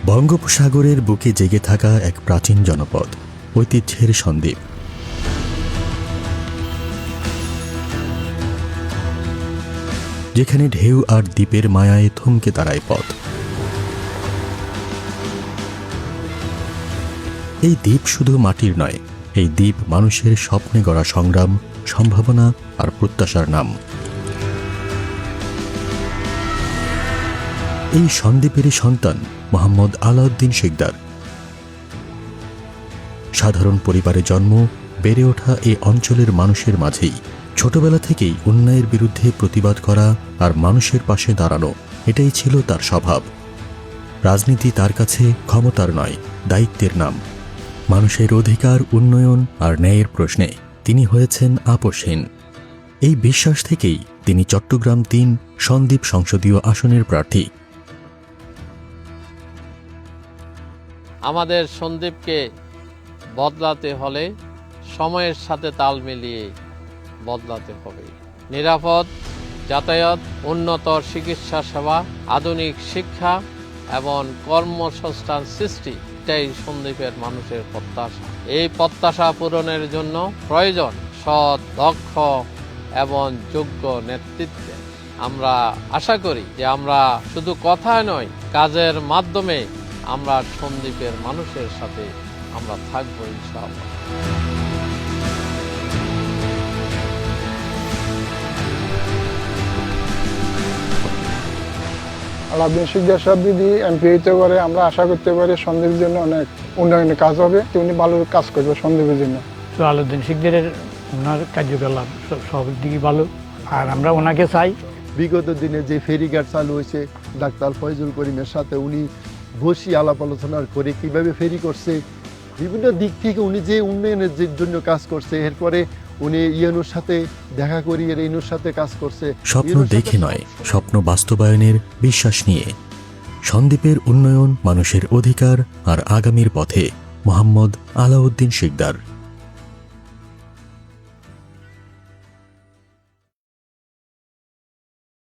বঙ্গোপসাগরের বুকে জেগে থাকা এক প্রাচীন জনপদ, ঐতিহ্যের সন্দ্বীপ। যেখানে ঢেউ আর দ্বীপের মায়ায় থমকে দাঁড়ায় পথ। এই দ্বীপ শুধু মাটির নয়, এই দ্বীপ মানুষের স্বপ্নে গড়া সংগ্রাম, সম্ভাবনা আর প্রত্যাশার নাম। এই সন্দ্বীপেরই সন্তান মোহাম্মদ আলাউদ্দিন শিকদার। সাধারণ পরিবারে জন্ম, বেড়ে ওঠা এই অঞ্চলের মানুষের মাঝেই ছোটবেলা থেকেই অন্যায়ের বিরুদ্ধে প্রতিবাদ করা আর মানুষের পাশে দাঁড়ানো, এটাই ছিল তার স্বভাব। রাজনীতি তার কাছে ক্ষমতার নয়, দায়িত্বের নাম। মানুষের অধিকার, উন্নয়ন আর ন্যায়ের প্রশ্নে তিনি হয়েছেন আপোষহীন। এই বিশ্বাস থেকেই তিনি চট্টগ্রাম ৩ সন্দ্বীপ সংসদীয় আসনের প্রার্থী। আমাদের সন্দ্বীপকে বদলাতে হলে সময়ের সাথে তাল মিলিয়ে বদলাতে হবে। নিরাপদ যাতায়াত, উন্নত চিকিৎসা সেবা, আধুনিক শিক্ষা এবং কর্মসংস্থান সৃষ্টি, এটাই সন্দ্বীপের মানুষের প্রত্যাশা। এই প্রত্যাশা পূরণের জন্য প্রয়োজন সৎ, দক্ষ এবং যোগ্য নেতৃত্ব। আমরা আশা করি যে আমরা শুধু কথায় নয়, কাজের মাধ্যমে আমরা সন্দ্বীপের মানুষের সাথে আমরা থাকবো ইনশাআল্লাহ। আলাউদ্দিন শিকদার সাহেব যদি এমপি হইতে পারে, আমরা আশা করতে পারি সন্দ্বীপের জন্য অনেক উন্নয়নের কাজ হবে। উনি ভালো কাজ করবে সন্দ্বীপের জন্য। তো আলাউদ্দিন শিকদারের ওনার কার্যকলাপ সব দিকে ভালো, আর আমরা ওনাকে চাই। বিগত দিনে যে ফেরিঘাট চালু হয়েছে ডাক্তার ফয়জুল করিমের সাথে উনি বসি আলাপ আলোচনা করে কিভাবে ফেরি করছে, বিভিন্ন দিক থেকে উনি যে উন্নয়নের জন্য কাজ করছে। এরপরে উনি ইউনুর সাথে দেখা করিয়ে ইউনুর সাথে কাজ করছে। স্বপ্ন দেখে নয়, স্বপ্ন বাস্তবায়নের বিশ্বাস নিয়ে। সন্দ্বীপের উন্নয়ন, মানুষের অধিকার আর আগামীর পথে মোহাম্মদ আলাউদ্দিন শিকদার।